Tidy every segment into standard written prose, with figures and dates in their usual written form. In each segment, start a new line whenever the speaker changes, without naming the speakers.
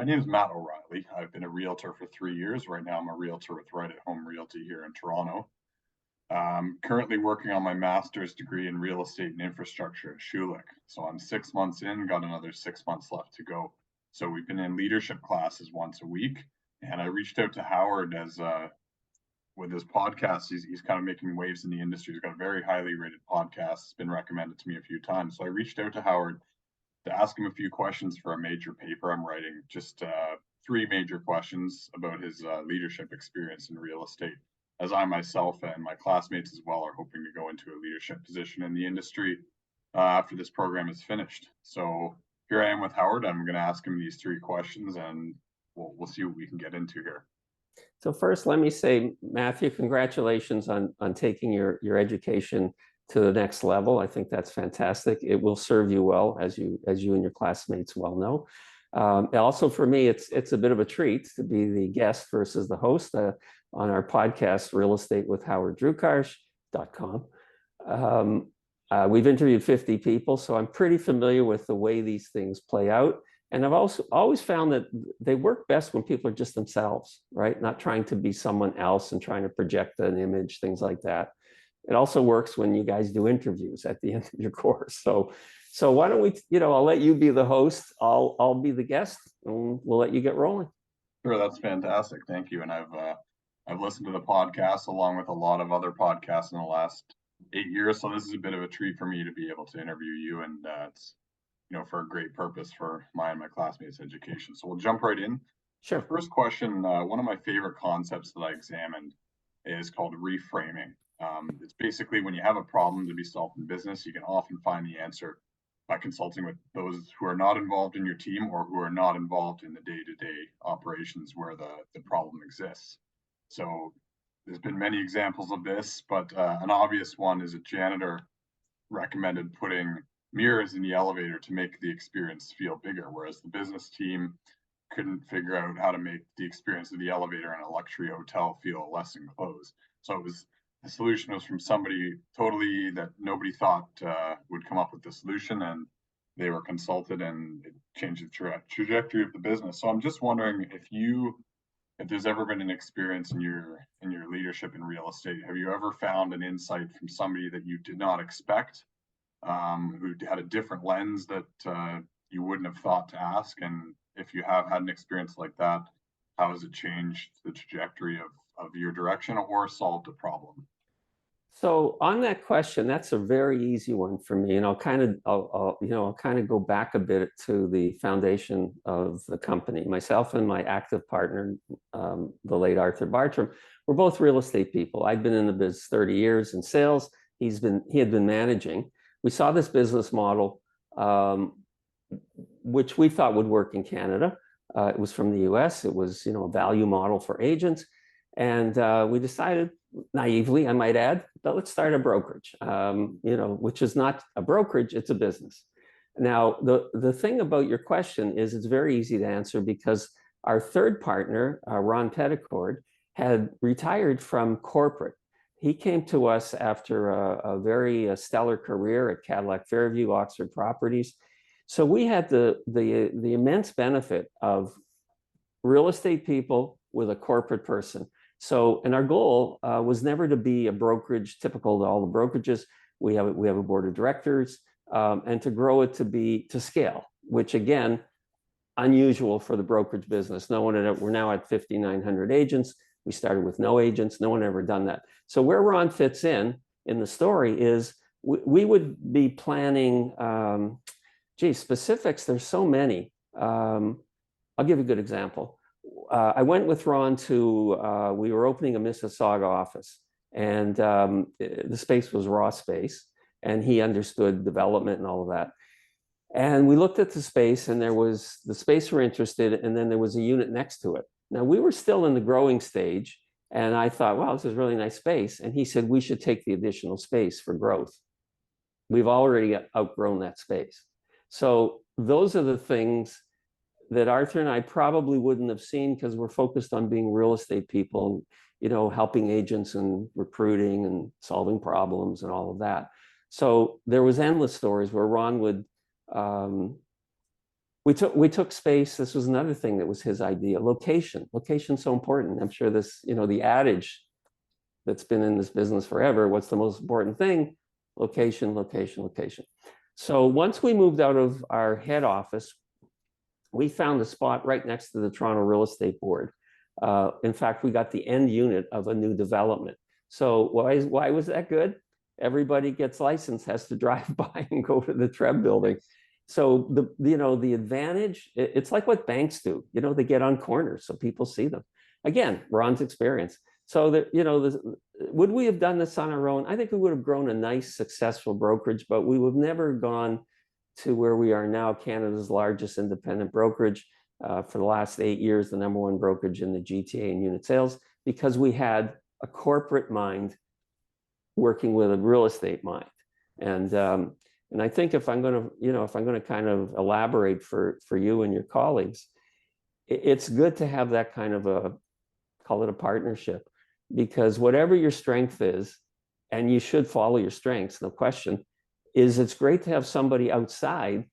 My name is Matt O'Reilly. I've been a realtor for 3 years. Right now, I'm a realtor with Right at Home Realty here in Toronto. I'm currently working on my master's degree in real estate and infrastructure at Schulich. So I'm 6 months in, got another 6 months left to go. So we've been in leadership classes once a week. And I reached out to Howard as with his podcast. He's kind of making waves in the industry. He's got a very highly rated podcast. It's been recommended to me a few times. So I reached out to Howard to ask him a few questions for a major paper I'm writing, just three major questions about his leadership experience in real estate, as I myself and my classmates as well are hoping to go into a leadership position in the industry after this program is finished. So here I am with Howard. I'm going to ask him these three questions, and we'll see what we can get into here.
So first, let me say, Matthew, congratulations on taking your education to the next level. I think that's fantastic. It will serve you well, as you and your classmates well know. Also, for me, it's a bit of a treat to be the guest versus the host on our podcast, Real Estate with Howard Drukarsh.com. We've interviewed 50 people, so I'm pretty familiar with the way these things play out. And I've also always found that they work best when people are just themselves, right? Not trying to be someone else and trying to project an image, things like that. It also works when you guys do interviews at the end of your course. So why don't we, I'll let you be the host. I'll be the guest, and we'll let you get rolling.
Sure, that's fantastic. Thank you. And I've listened to the podcast along with a lot of other podcasts in the last 8 years. So this is a bit of a treat for me to be able to interview you, and it's for a great purpose for my and my classmates' education. So we'll jump right in.
Sure.
First question, one of my favorite concepts that I examined is called reframing. It's basically when you have a problem to be solved in business, you can often find the answer by consulting with those who are not involved in your team or who are not involved in the day-to-day operations where the problem exists. So there's been many examples of this, but an obvious one is a janitor recommended putting mirrors in the elevator to make the experience feel bigger, whereas the business team couldn't figure out how to make the experience of the elevator in a luxury hotel feel less enclosed. So the solution was from somebody totally that nobody thought would come up with the solution, and they were consulted, and it changed the trajectory of the business. So I'm just wondering if there's ever been an experience in your leadership in real estate. Have you ever found an insight from somebody that you did not expect, who had a different lens that you wouldn't have thought to ask? And if you have had an experience like that, how has it changed the trajectory of your direction or solved a problem?
So on that question, that's a very easy one for me, and I'll kind of go back a bit to the foundation of the company. Myself and my active partner, the late Arthur Bartram, we're both real estate people. I've been in the business 30 years in sales. He had been managing. We saw this business model, which we thought would work in Canada. It was from the US. It was, a value model for agents. And we decided, naively, I might add, that let's start a brokerage, which is not a brokerage, it's a business. Now, the thing about your question is it's very easy to answer because our third partner, Ron Petticord, had retired from corporate. He came to us after a very stellar career at Cadillac Fairview, Oxford Properties. So we had the immense benefit of real estate people with a corporate person. So, and our goal was never to be a brokerage typical to all the brokerages. We have a board of directors, and to grow it to scale, which again, unusual for the brokerage business. We're now at 5,900 agents. We started with no agents. No one ever done that. So where Ron fits in the story is we would be planning, specifics, there's so many. I'll give you a good example. I went with Ron to, we were opening a Mississauga office, and the space was raw space, and he understood development and all of that. And we looked at the space, and there was the space we're interested in, and then there was a unit next to it. Now, we were still in the growing stage, and I thought, wow, this is really nice space. And he said, we should take the additional space for growth. We've already outgrown that space. So those are the things that Arthur and I probably wouldn't have seen because we're focused on being real estate people, helping agents and recruiting and solving problems and all of that. So there was endless stories where Ron would we took space. This was another thing that was his idea. Location's so important. I'm sure this, the adage that's been in this business forever, what's the most important thing? Location, location, location. So once we moved out of our head office, we found a spot right next to the Toronto Real Estate Board. In fact, we got the end unit of a new development. So why was that good? Everybody gets licensed, has to drive by and go to the TREB building. So the advantage, it's like what banks do. They get on corners so people see them. Again, Ron's experience. So would we have done this on our own? I think we would have grown a nice, successful brokerage, but we would have never gone to where we are now, Canada's largest independent brokerage. For the last 8 years, the #1 brokerage in the GTA and unit sales, because we had a corporate mind working with a real estate mind. And I think if I'm going to kind of elaborate for you and your colleagues, it's good to have that kind of call it a partnership, because whatever your strength is, and you should follow your strengths, no question, it's great to have somebody outside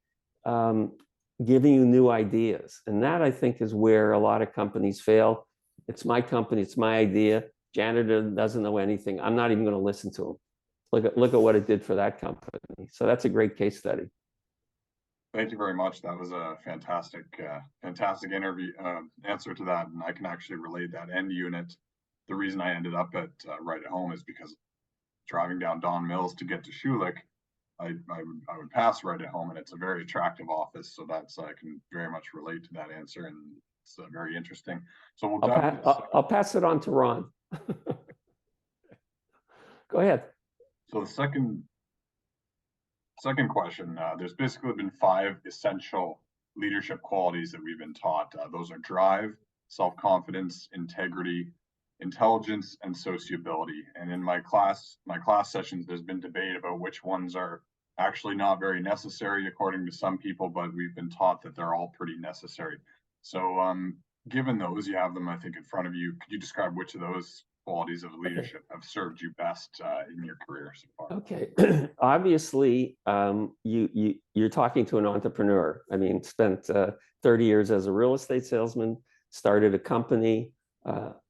giving you new ideas. And that, I think, is where a lot of companies fail. It's my company, it's my idea. Janitor doesn't know anything. I'm not even going to listen to him. Look at what it did for that company. So that's a great case study.
Thank you very much. That was a fantastic interview answer to that, and I can actually relate that end unit. The reason I ended up at right at home is because driving down Don Mills to get to Schulich, I would pass right at home, and it's a very attractive office. So that's I can very much relate to that answer, and it's very interesting. So
I'll pass it on to Ron. Go ahead.
So the second question, there's basically been 5 essential leadership qualities that we've been taught. Those are drive, self-confidence, integrity, intelligence, and sociability. And in my class sessions, there's been debate about which ones are actually not very necessary according to some people, but we've been taught that they're all pretty necessary. So given those, you have them, I think, in front of you. Could you describe which of those qualities of leadership have served you best in your career so far?
Okay. Obviously, you're talking to an entrepreneur. I mean, spent 30 years as a real estate salesman, started a company.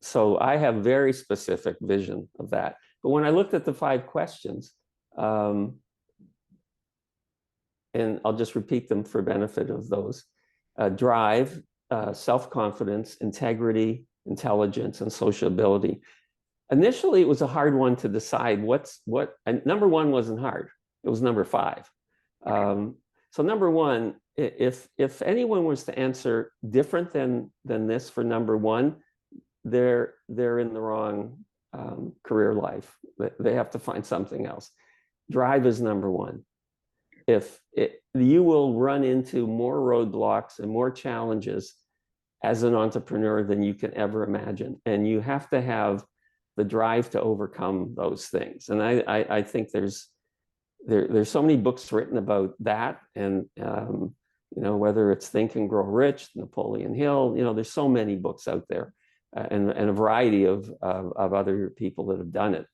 So I have very specific vision of that. But when I looked at the 5 questions, and I'll just repeat them for benefit of those: drive, self-confidence, integrity, intelligence, and sociability. Initially, it was a hard one to decide and number 1 wasn't hard. It was number 5. So number 1, if anyone was to answer different than this for number 1, they're in the wrong career life. They have to find something else. Drive is number 1. You will run into more roadblocks and more challenges as an entrepreneur than you can ever imagine, and you have to have the drive to overcome those things. And I think there's so many books written about that, and whether it's Think and Grow Rich, Napoleon Hill, there's so many books out there, and a variety of other people that have done it.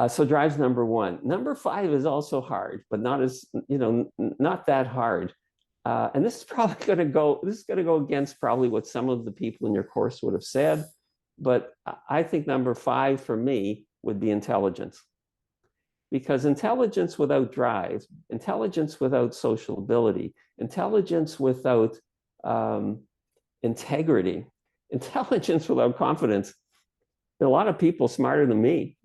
So drive's number 1. Number 5 is also hard, but not that hard. And this is probably going to go against probably what some of the people in your course would have said. But I think number 5 for me would be intelligence. Because intelligence without drive, intelligence without social ability, intelligence without integrity, intelligence without confidence. There are a lot of people smarter than me,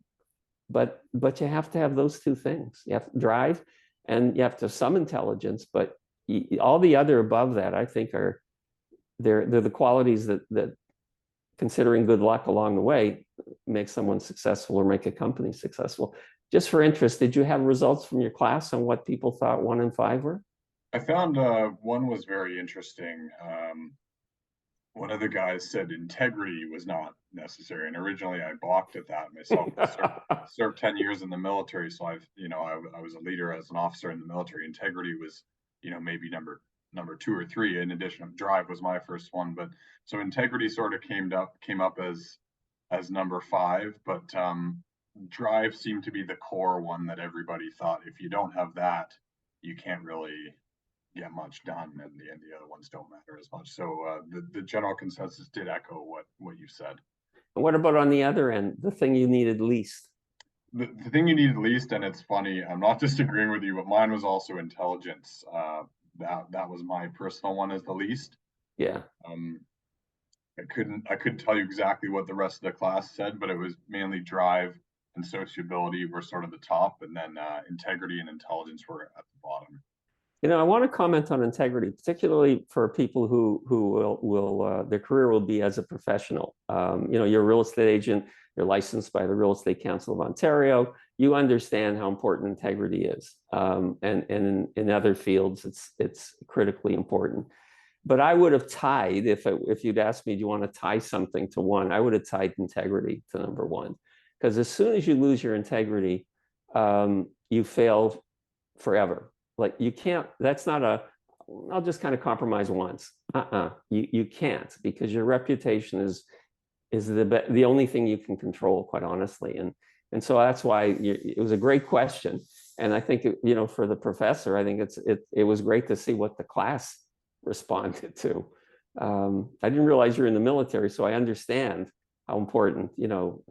but you have to have those 2 things. You have to drive, and you have to have some intelligence, but all the other above that, I think, they're the qualities that, considering good luck along the way, make someone successful or make a company successful. Just for interest, did you have results from your class on what people thought 1 and 5 were?
I found one was very interesting. One of the guys said integrity was not necessary, and originally I balked at that myself. I served 10 years in the military, so I was a leader as an officer in the military. Integrity was, maybe number 2 or 3. In addition, drive was my first one, but so integrity sort of came up as number 5, but drive seemed to be the core one that everybody thought if you don't have that, you can't really get much done, and the other ones don't matter as much. So the general consensus did echo what you said.
And what about on the other end, the thing you needed least?
The thing you needed least, and it's funny, I'm not disagreeing with you, but mine was also intelligence. That was my personal one as the least.
Yeah.
I couldn't tell you exactly what the rest of the class said, but it was mainly drive and sociability were sort of the top, and then integrity and intelligence were at the bottom.
I want to comment on integrity, particularly for people who will their career will be as a professional. You're a real estate agent. You're licensed by the Real Estate Council of Ontario. You understand how important integrity is, and in other fields, it's critically important. But I would have tied if you'd asked me, do you want to tie something to one? I would have tied integrity to number one, because as soon as you lose your integrity, you fail forever. Like you can't. That's not a. I'll just kind of compromise once. You can't, because your reputation is the only thing you can control, quite honestly. And so that's why it was a great question. And I think for the professor, I think it was great to see what the class responded to. I didn't realize you're in the military, so I understand how important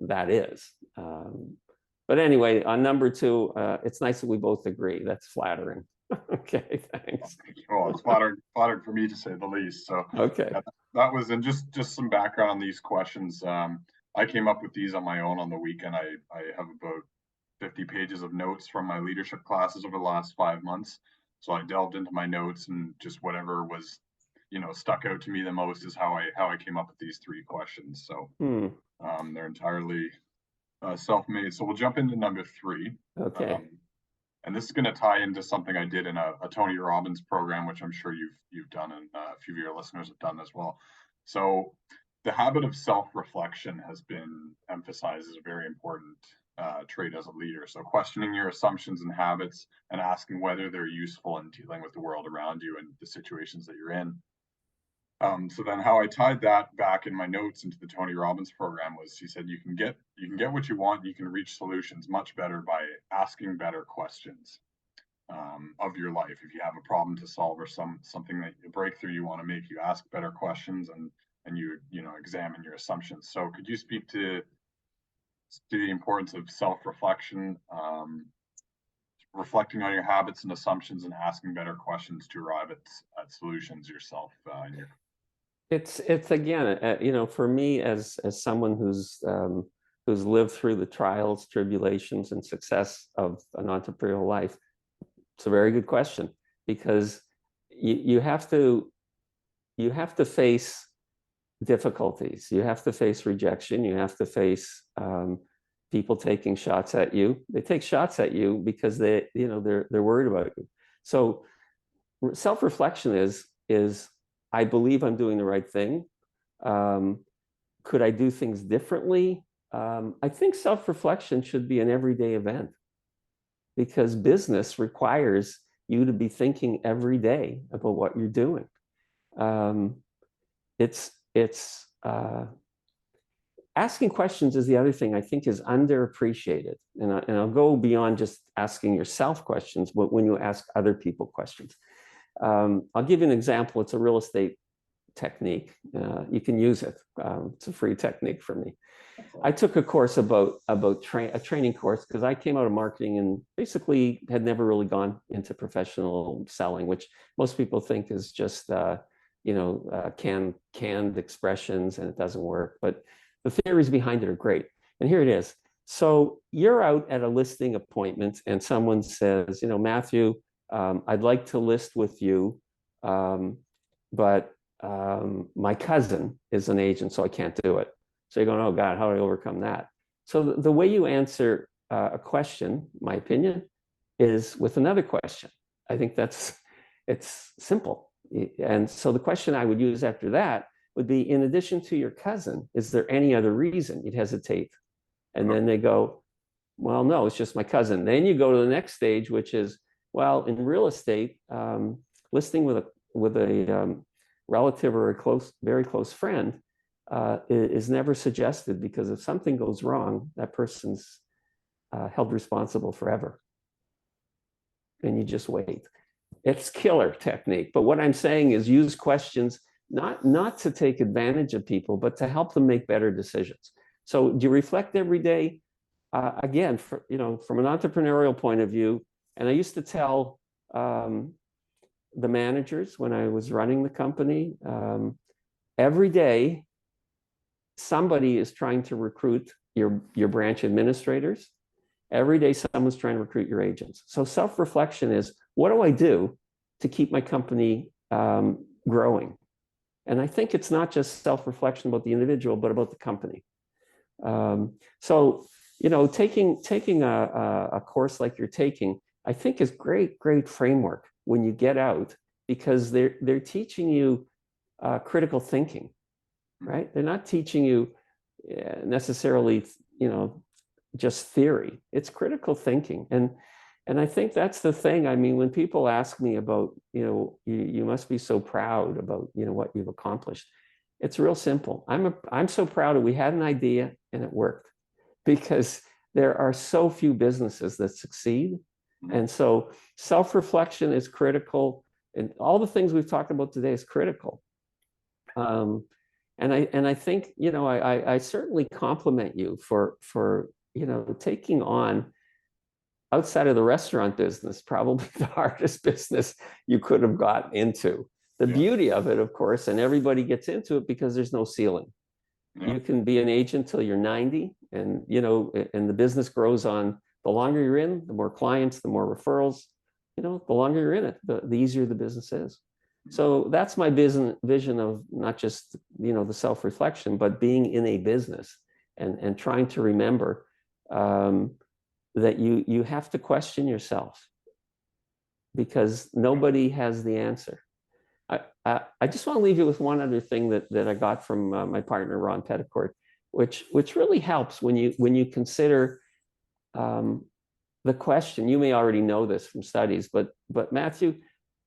that is. But anyway, on number two, it's nice that we both agree. That's flattering. Okay, thanks.
Well, it's flattering for me to say the least. So
okay,
that was, and just some background on these questions. I came up with these on my own on the weekend. I have about 50 pages of notes from my leadership classes over the last 5 months. So I delved into my notes, and just whatever was, stuck out to me the most is how I came up with these 3 questions. So they're entirely self-made. So we'll jump into number 3.
Okay.
And this is going to tie into something I did in a Tony Robbins program, which I'm sure you've done, and a few of your listeners have done as well. So the habit of self-reflection has been emphasized as a very important trait as a leader. So questioning your assumptions and habits and asking whether they're useful in dealing with the world around you and the situations that you're in. So then how I tied that back in my notes into the Tony Robbins program was, he said, you can get what you want, you can reach solutions much better by asking better questions of your life. If you have a problem to solve or something that a breakthrough you want to make, you ask better questions and you examine your assumptions. So could you speak to the importance of self-reflection, reflecting on your habits and assumptions, and asking better questions to arrive at solutions yourself in your.
It's again, for me as someone who's lived through the trials, tribulations, and success of an entrepreneurial life, it's a very good question, because you have to face difficulties. You have to face rejection. You have to face people taking shots at you. They take shots at you because they're worried about you. So self-reflection is I believe I'm doing the right thing. Could I do things differently? I think self-reflection should be an everyday event, because business requires you to be thinking every day about what you're doing. It's asking questions is the other thing I think is underappreciated. And I'll go beyond just asking yourself questions, but when you ask other people questions. I'll give you an example. It's a real estate technique. You can use it. It's a free technique for me. I took a course about a training course, because I came out of marketing and basically had never really gone into professional selling, which most people think is just canned expressions, and it doesn't work. But the theories behind it are great. And here it is. So you're out at a listing appointment, and someone says, Matthew, I'd like to list with you, but my cousin is an agent, so I can't do it. So you're going, oh God, how do I overcome that? So the way you answer a question, my opinion, is with another question. I think it's simple. And so the question I would use after that would be, in addition to your cousin, is there any other reason? You'd hesitate. And then they go, well, no, it's just my cousin. Then you go to the next stage, which is, well, in real estate, listing with a relative or a very close friend is never suggested, because if something goes wrong, that person's held responsible forever. And you just wait. It's killer technique. But what I'm saying is use questions not to take advantage of people, but to help them make better decisions. So do you reflect every day? Again, from an entrepreneurial point of view, and I used to tell the managers when I was running the company, every day somebody is trying to recruit your branch administrators. Every day someone's trying to recruit your agents. So self-reflection is, what do I do to keep my company growing? And I think it's not just self-reflection about the individual, but about the company. So, taking a course like you're taking, I think is great framework when you get out, because they're teaching you critical thinking, right? They're not teaching you necessarily, just theory. It's critical thinking. And I think that's the thing. I mean, when people ask me about, you must be so proud about, what you've accomplished. It's real simple. I'm so proud that we had an idea and it worked, because there are so few businesses that succeed. And so self-reflection is critical, and all the things we've talked about today is critical. And I think, I certainly compliment you for taking on, outside of the restaurant business, probably the hardest business you could have got into. The beauty of it, of course, and everybody gets into it because there's no ceiling. You can be an agent till you're 90, and and the business grows on. The longer you're in, the more clients, the more referrals. The longer you're in it, the easier the business is. So that's my vision of not just the self-reflection, but being in a business and trying to remember that you have to question yourself, because nobody has the answer. I just want to leave you with one other thing that I got from my partner Ron Petticourt, which really helps when you consider the question. You may already know this from studies, but Matthew,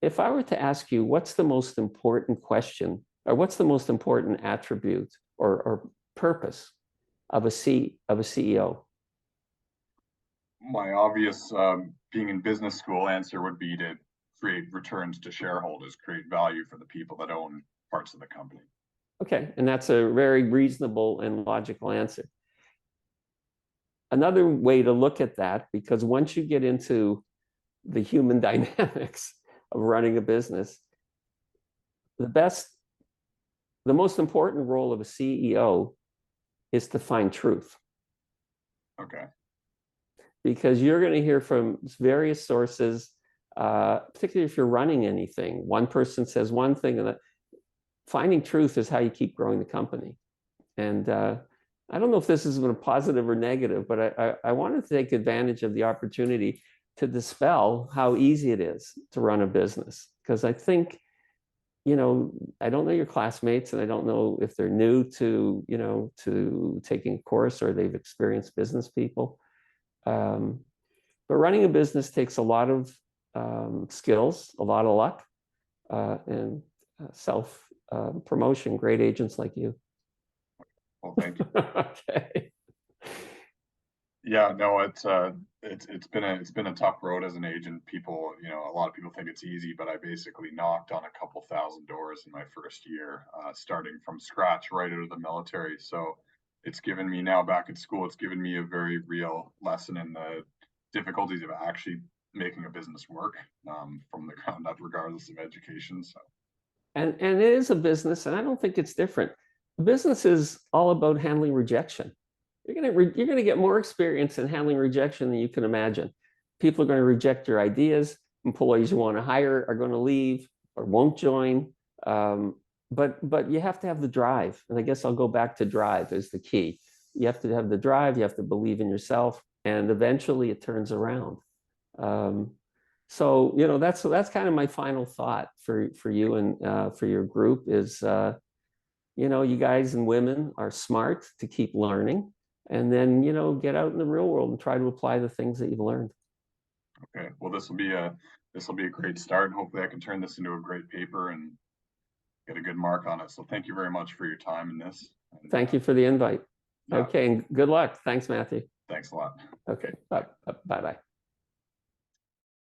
if I were to ask you, what's the most important question, or what's the most important attribute or purpose of a CEO?
My obvious being in business school answer would be to create returns to shareholders, create value for the people that own parts of the company.
Okay, and that's a very reasonable and logical answer. Another way to look at that, because once you get into the human dynamics of running a business, the most important role of a CEO is to find truth.
Okay.
Because you're going to hear from various sources, particularly if you're running anything. One person says one thing, and finding truth is how you keep growing the company. And I don't know if this is a positive or negative, but I wanted to take advantage of the opportunity to dispel how easy it is to run a business. Because I think, I don't know your classmates, and I don't know if they're new to, to taking a course, or they've experienced business people. But running a business takes a lot of skills, a lot of luck, and self promotion. Great agents like you.
Well, thank you.
Okay.
Yeah, no, it's been a tough road as an agent. People, a lot of people think it's easy, but I basically knocked on a couple thousand doors in my first year, starting from scratch right out of the military. So it's given me, now back at school, it's given me a very real lesson in the difficulties of actually making a business work from the ground up, regardless of education. So.
And it is a business, and I don't think it's different. Business is all about handling rejection. You're gonna get more experience in handling rejection than you can imagine. People are going to reject your ideas. Employees you want to hire are going to leave or won't join. But you have to have the drive, and I guess I'll go back to drive is the key. You have to have the drive. You have to believe in yourself, and eventually it turns around. So that's kind of my final thought for you and for your group is you guys and women are smart to keep learning, and then get out in the real world and try to apply the things that you've learned.
Okay, well, this will be a great start. Hopefully I can turn this into a great paper and get a good mark on it. So thank you very much for your time in this. And,
thank you for the invite.
Yeah.
Okay, and good luck. Thanks, Matthew.
Thanks a lot.
Okay, bye bye.